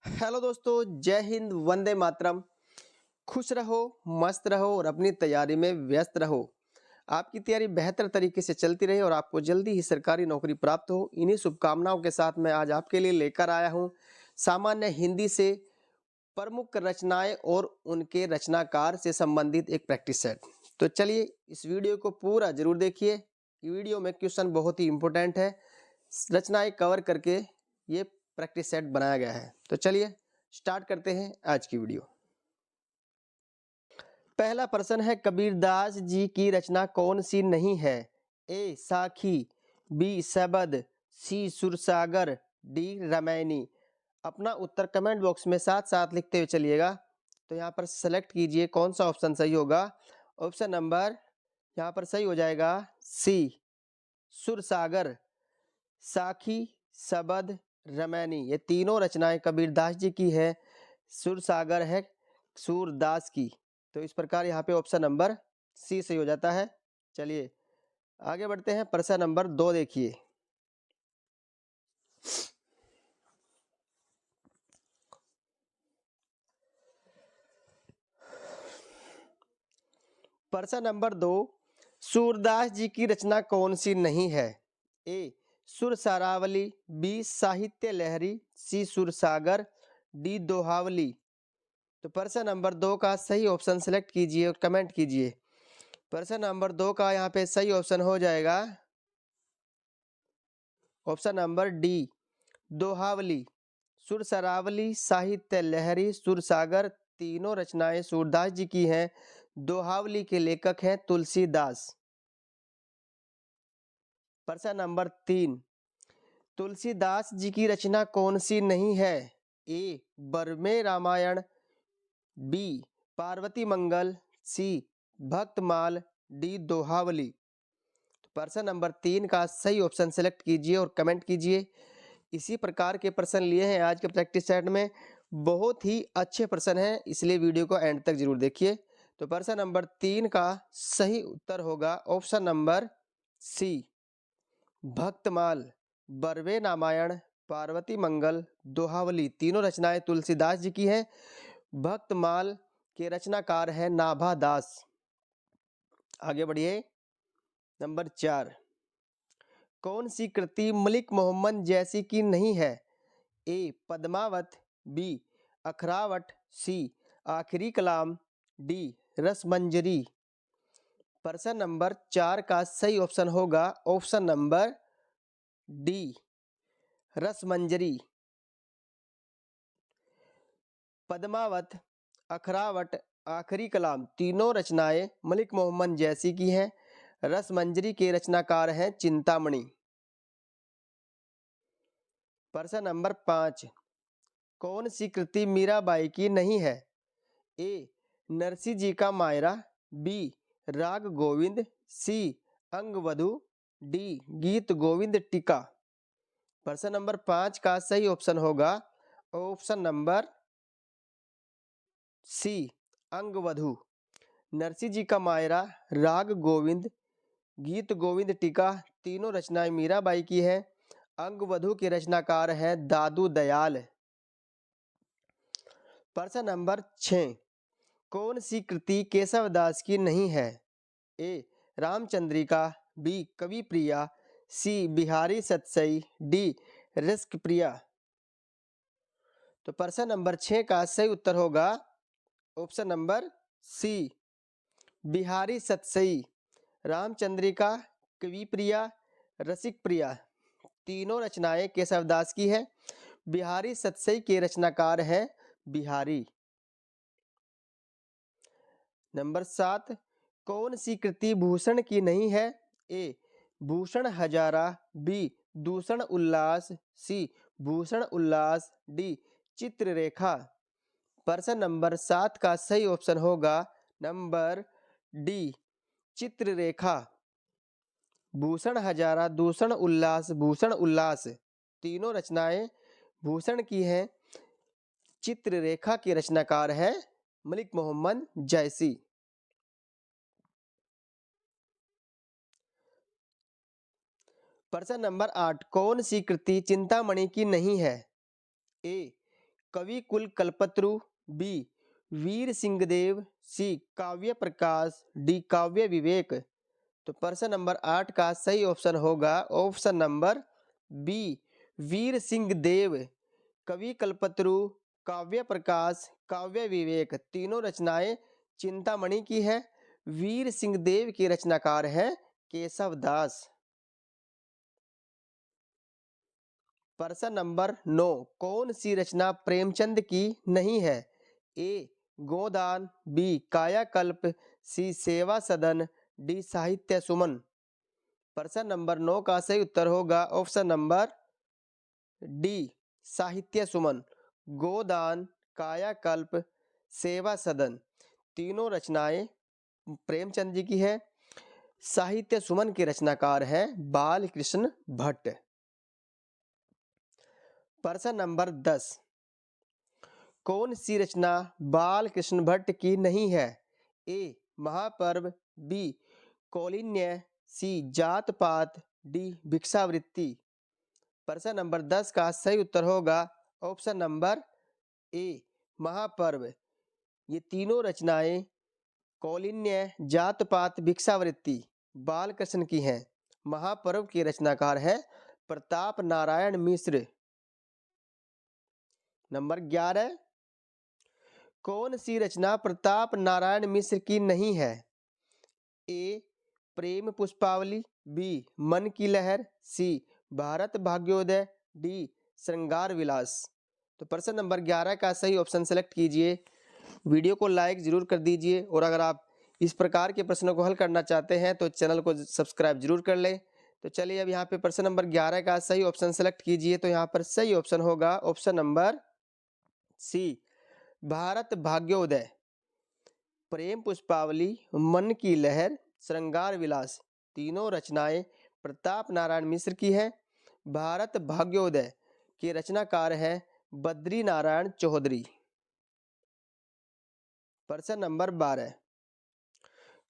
Hello दोस्तों, जय हिंद, वंदे मातरम। खुश रहो, मस्त रहो और अपनी तैयारी में व्यस्त रहो। आपकी तैयारी बेहतर तरीके से चलती रहे और आपको जल्दी ही सरकारी नौकरी प्राप्त हो। इन्हीं शुभकामनाओं के साथ मैं आज आपके लिए लेकर आया हूँ सामान्य हिंदी से प्रमुख रचनाएं और उनके रचनाकार से संबंधित एक प्रैक्टिस सेट। तो चलिए इस वीडियो को पूरा जरूर देखिए। ये वीडियो में क्वेश्चन बहुत ही इंपॉर्टेंट है, रचनाएं कवर करके ये प्रैक्टिस सेट बनाया गया है। तो चलिए स्टार्ट करते हैं आज की वीडियो। पहला प्रश्न है, कबीरदास जी की रचना कौन सी नहीं है? ए साखी, बी सबद, सी सुरसागर, डी रामायणी। अपना उत्तर कमेंट बॉक्स में साथ साथ लिखते हुए चलिएगा। तो यहाँ पर सेलेक्ट कीजिए कौन सा ऑप्शन सही होगा। ऑप्शन नंबर यहाँ पर सही हो जाएगा सी सुरसागर। साखी, सबद, रामायणी ये तीनों रचनाएं कबीरदास जी की है। सुरसागर है सूरदास की। तो इस प्रकार यहाँ पे ऑप्शन नंबर सी सही हो जाता है। चलिए आगे बढ़ते हैं। प्रश्न नंबर 2 देखिए। प्रश्न नंबर 2, सूरदास जी की रचना कौन सी नहीं है? ए सुरसारावली, बी साहित्य लहरी, सी सुरसागर, डी दोहावली। तो प्रश्न नंबर 2 का सही ऑप्शन सेलेक्ट कीजिए और कमेंट कीजिए। प्रश्न नंबर 2 का यहाँ पे सही ऑप्शन हो जाएगा ऑप्शन नंबर डी दोहावली। सुरसरावली, साहित्य लहरी, सुरसागर तीनों रचनाएं सूरदास जी की हैं। दोहावली के लेखक हैं तुलसीदास। प्रश्न नंबर 3, तुलसीदास जी की रचना कौन सी नहीं है? ए बरमे रामायण, बी पार्वती मंगल, सी भक्तमाल, डी दोहावली। प्रश्न नंबर 3 का सही ऑप्शन सेलेक्ट कीजिए और कमेंट कीजिए। इसी प्रकार के प्रश्न लिए हैं आज के प्रैक्टिस सेट में। बहुत ही अच्छे प्रश्न हैं, इसलिए वीडियो को एंड तक जरूर देखिए। तो प्रश्न नंबर 3 का सही उत्तर होगा option number C Bhaktamal. Barvai Ramayan, Parvati Mangal, Dohavali तीनों रचनाएं तुलसीदास जी की हैं। भक्तमाल के रचनाकार हैं नाभा दास। आगे बढ़िए। नंबर 4, कौन सी कृति मलिक मोहम्मद जैसी की नहीं है? ए पद्मावत, बी अखरावट, सी आखिरी कलाम, डी रसमंजरी। प्रश्न नंबर 4 का सही ऑप्शन होगा option number D Rasmanjari. Padmaavat, अखरावट, आखिरी कलाम तीनों रचनाएं मलिक मोहम्मद जैसी की हैं। रसमंजरी के रचनाकार हैं चिंतामणि। प्रश्न नंबर 5, कौन सी कृति मीराबाई की नहीं है? ए नरसी जी का मायरा, बी राग गोविंद, सी अंगवधु, डी गीत गोविंद टीका। प्रश्न नंबर 5 का सही ऑप्शन होगा ऑप्शन नंबर सी अंगवधु। नरसी जी का मायरा, राग गोविंद, गीत गोविंद टीका तीनों रचनाएं मीराबाई की है। अंगवधु के रचनाकार हैं दादू दयाल। प्रश्न नंबर 6, कौन सी कृति केशवदास की नहीं है? ए Ramchandrika, B Kavi Priya, C Bihari Satsai, D Rasik Priya. तो प्रश्न नंबर 6 का सही उत्तर होगा option number C Bihari Satsai. Ramchandrika, Kavi Priya, रसिक प्रिया तीनों रचनाएं केशवदास की है। बिहारी सतसई के रचनाकार हैं बिहारी। नंबर 7, कौन सी कृति भूषण की नहीं है? ए भूषण हजारा, बी दूषण उल्लास, सी भूषण उल्लास, डी चित्ररेखा। प्रश्न नंबर 7 का सही ऑप्शन होगा नंबर डी चित्ररेखा। भूषण हजारा, भूषण उल्लास तीनों रचनाएं भूषण की हैं। चित्ररेखा के रचनाकार है मलिक मोहम्मद जैसी। प्रश्न नंबर 8, कौन सी कृति चिंतामणि की नहीं है? ए कवि कुल कल्पत्रु, बी वीर सिंहदेव, सी काव्य प्रकाश, डी काव्य विवेक। तो प्रश्न नंबर 8 का सही ऑप्शन होगा ऑप्शन नंबर बी वीर सिंहदेव। कवि कल्पत्रु, काव्य प्रकाश, काव्य विवेक तीनों रचनाएं चिंतामणि की है। वीर सिंहदेव के रचनाकार हैं केशव दास। प्रश्न नंबर 9, कौन सी रचना प्रेमचंद की नहीं है? ए गोदान, बी कायाकल्प, सी सेवा सदन, डी साहित्य सुमन। प्रश्न नंबर 9 का सही उत्तर होगा ऑप्शन नंबर डी साहित्य सुमन। गोदान, कायाकल्प, सेवा सदन तीनों रचनाएं प्रेमचंद जी की है। साहित्य सुमन के रचनाकार हैं बाल कृष्ण भट्ट। प्रश्न नंबर 10, कौन सी रचना बाल कृष्ण भट्ट की नहीं है? ए महापर्व, बी कौलिन्य, सी जात पात, डी भिक्षावृत्ति। प्रश्न नंबर 10 का सही उत्तर होगा ऑप्शन नंबर ए महापर्व। ये तीनों रचनाएं कौलिन्य, जात पात, भिक्षावृत्ति बालकृष्ण की हैं। महापर्व के रचनाकार है प्रताप नारायण मिश्र। नंबर 11, कौन सी रचना प्रताप नारायण मिश्र की नहीं है? ए प्रेम पुष्पावली, बी मन की लहर, सी भारत भाग्योदय, डी श्रृंगार विलास। तो प्रश्न नंबर 11 का सही ऑप्शन सेलेक्ट कीजिए। वीडियो को लाइक जरूर कर दीजिए और अगर आप इस प्रकार के प्रश्नों को हल करना चाहते हैं तो चैनल को सब्सक्राइब जरूर कर लें। तो चलिए अब यहाँ पे प्रश्न नंबर 11 का सही ऑप्शन सेलेक्ट कीजिए। तो यहाँ पर सही ऑप्शन होगा ऑप्शन नंबर सी भारत भाग्योदय। प्रेम पुष्पावली, मन की लहर, श्रृंगार विलास तीनों रचनाएं प्रताप नारायण मिश्र की है। भारत भाग्योदय के रचनाकार हैं बद्री नारायण चौधरी। प्रश्न नंबर 12,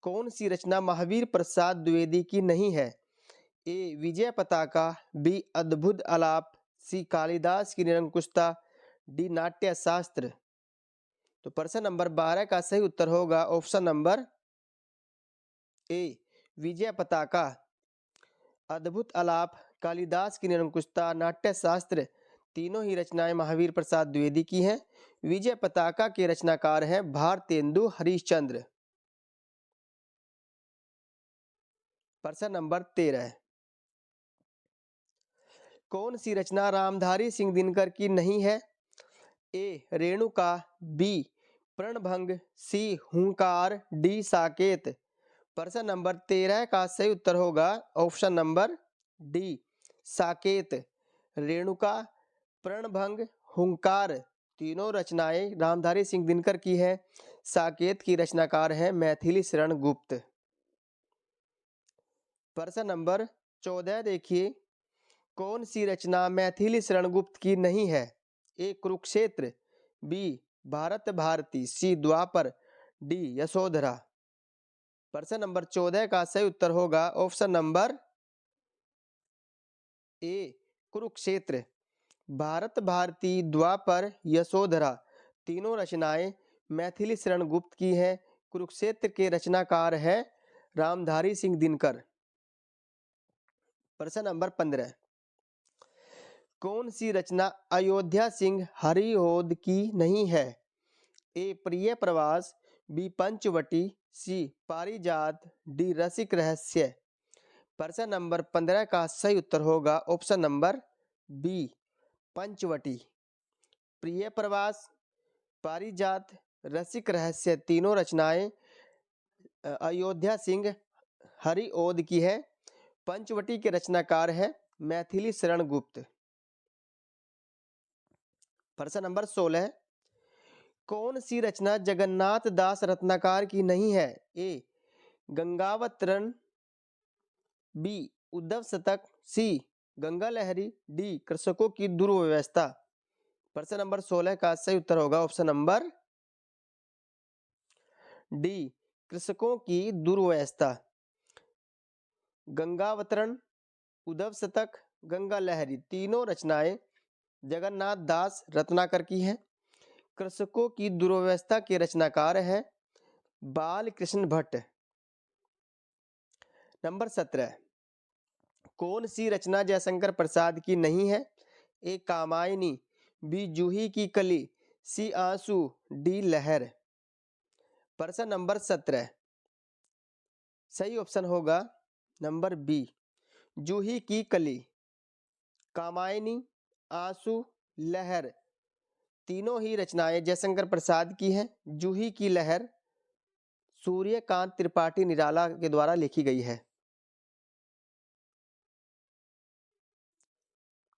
कौन सी रचना महावीर प्रसाद द्विवेदी की नहीं है? ए विजय पताका, बी अद्भुत आलाप, सी कालिदास की निरंकुशता, डी नाट्य शास्त्र। तो प्रश्न नंबर 12 का सही उत्तर होगा ऑप्शन नंबर ए विजय पताका। अद्भुत आलाप, कालिदास की निरंकुशता, नाट्य शास्त्र तीनों ही रचनाएं महावीर प्रसाद द्विवेदी की हैं। विजय पताका के रचनाकार हैं भारतेंदु हरिश्चंद्र। प्रश्न नंबर 13, कौन सी रचना रामधारी सिंह दिनकर की नहीं है? ए रेणुका, बी प्रणभंग, सी हुंकार, डी साकेत। प्रश्न नंबर 13 का सही उत्तर होगा option number D Saket. Renuka, Pranbhang, Hunkar तीनों रचनाएं रामधारी सिंह दिनकर की है। साकेत की रचनाकार हैं मैथिली शरण गुप्त। प्रश्न नंबर 14 देखिए, कौन सी रचना मैथिली शरण गुप्त की नहीं है? A Kurukshetra, B Bharat Bharati, C Dwapar, D Yashodhara. प्रश्न नंबर 14 का सही उत्तर होगा option number A Kurukshetra. Bharat Bharati, Dwapar, Yashodhara तीनों रचनाएं मैथिली शरण गुप्त की हैं। कुरुक्षेत्र के रचनाकार हैं रामधारी सिंह दिनकर। प्रश्न नंबर 15, कौन सी रचना अयोध्या सिंह हरिऔध की नहीं है? ए प्रिय प्रवास, बी पंचवटी, सी पारिजात, डी रसिक रहस्य। प्रश्न नंबर 15 का सही उत्तर होगा ऑप्शन नंबर बी पंचवटी। प्रिय प्रवास, पारिजात, रसिक रहस्य तीनों रचनाएं अयोध्या सिंह हरिऔध की है। पंचवटी के रचनाकार है मैथिली शरण गुप्त। प्रश्न नंबर 16, कौन सी रचना जगन्नाथ दास रत्नाकर की नहीं है? ए गंगावतरण, बी उद्धव शतक, सी गंगा लहरी, डी कृषकों की दुर्व्यवस्था। प्रश्न नंबर 16 का सही उत्तर होगा ऑप्शन नंबर डी कृषकों की दुर्व्यवस्था। गंगावतरण, उद्धव शतक, गंगा लहरी तीनों रचनाएं जगन्नाथ दास रत्नाकर की हैं। कृषकों की दुर्व्यवस्था के रचनाकार हैं बाल कृष्ण भट्ट। नंबर 17, कौन सी रचना जयशंकर प्रसाद की नहीं है? ए कामायनी, बी जूही की कली, सी आंसू, डी लहर। प्रश्न नंबर 17, सही ऑप्शन होगा नंबर बी जूही की कली। कामायनी, आंसू, लहर तीनों ही रचनाएं जयशंकर प्रसाद की हैं। जूही की लहर सूर्यकांत त्रिपाठी निराला के द्वारा लिखी गई है।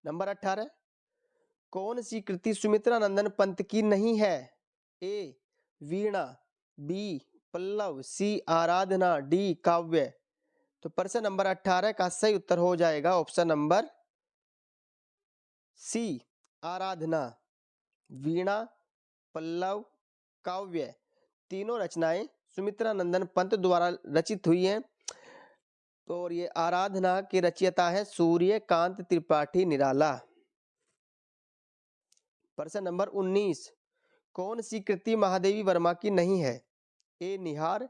नंबर 18, कौन सी कृति सुमित्रा नंदन पंत की नहीं है? ए वीणा, बी पल्लव, सी आराधना, डी काव्य। तो प्रश्न नंबर 18 का सही उत्तर हो जाएगा ऑप्शन नंबर सी आराधना। वीणा, पल्लव, काव्य तीनों रचनाएं सुमित्रा नंदन पंत द्वारा रचित हुई हैं। और ये आराधना के रचयिता है सूर्यकांत त्रिपाठी निराला। प्रश्न नंबर 19, कौन सी कृति महादेवी वर्मा की नहीं है? ए निहार,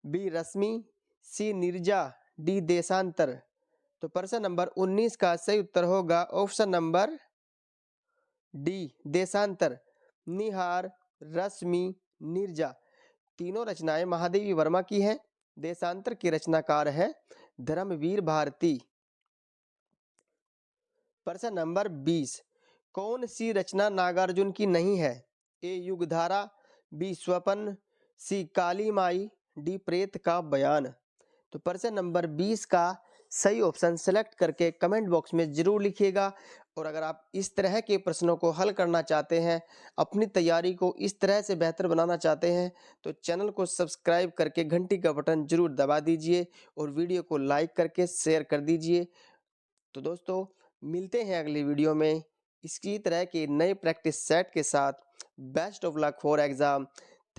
बी रश्मि, सी नीरजा, डी देशांतर। तो प्रश्न नंबर 19 का सही उत्तर होगा ऑप्शन नंबर डी देशांतर। निहार, रश्मि, नीरजा तीनों रचनाएं महादेवी वर्मा की हैं। देशांतर के रचनाकार है धर्मवीर भारती। प्रश्न नंबर 20, कौन सी रचना नागार्जुन की नहीं है? ए युगधारा, बी स्वपन, सी काली माई, डी प्रेत का बयान। तो प्रश्न नंबर 20 का सही ऑप्शन सेलेक्ट करके कमेंट बॉक्स में जरूर लिखिएगा। और अगर आप इस तरह के प्रश्नों को हल करना चाहते हैं, अपनी तैयारी को इस तरह से बेहतर बनाना चाहते हैं, तो चैनल को सब्सक्राइब करके घंटी का बटन जरूर दबा दीजिए और वीडियो को लाइक करके शेयर कर दीजिए। तो दोस्तों मिलते हैं अगली वीडियो में इसी तरह के नए प्रैक्टिस सेट के साथ। Best of luck for exam.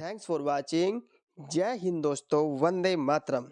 Thanks for watching. जय हिंद दोस्तों, वंदे मातरम।